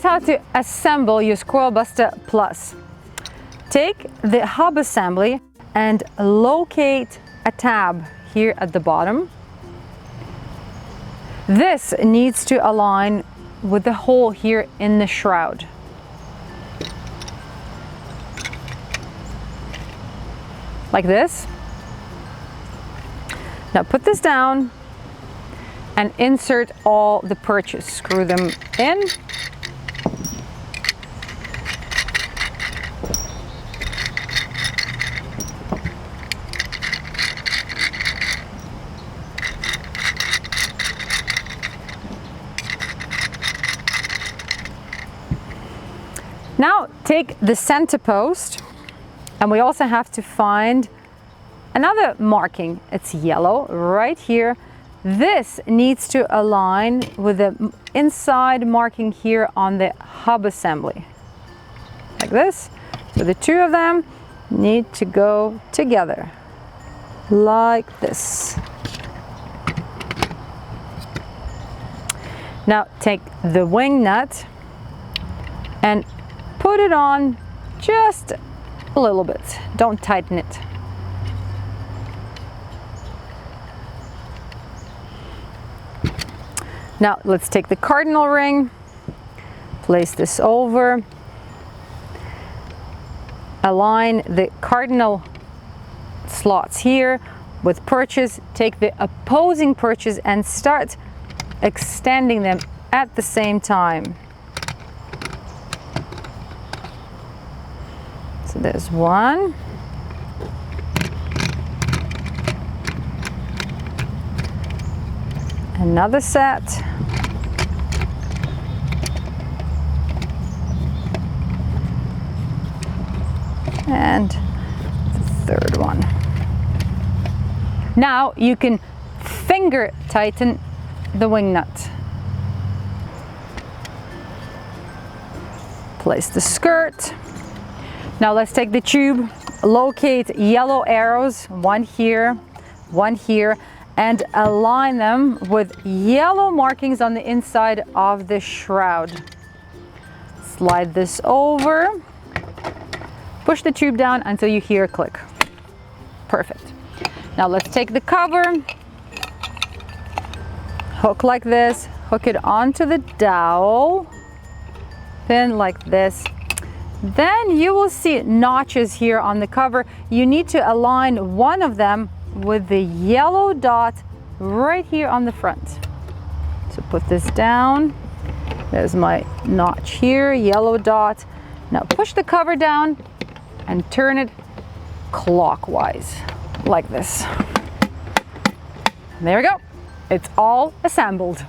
how to assemble your Squirrel Buster Plus. Take the hub assembly and locate a tab here at the bottom. This needs to align with the hole here in the shroud. Like this. Now put this down and insert all the perches. Screw them in. Now take the center post, and we also have to find another marking. It's yellow right here. This needs to align with the inside marking here on the hub assembly, like this. So the two of them need to go together, like this. Now take the wing nut and put it on just a little bit. Don't tighten it. Now let's take the cardinal ring, place this over, align the cardinal slots here with perches, take the opposing perches and start extending them at the same time. So there's one. Another set. And the third one. Now you can finger tighten the wing nut. Place the skirt. Now let's take the tube, locate yellow arrows, one here, and align them with yellow markings on the inside of the shroud. Slide this over, push the tube down until you hear a click. Perfect. Now let's take the cover, hook like this, hook it onto the dowel, pin like this. Then you will see notches here on the cover. You need to align one of them with the yellow dot right here on the front. So put this down. There's my notch here, yellow dot. Now push the cover down and turn it clockwise, like this. There we go. It's all assembled.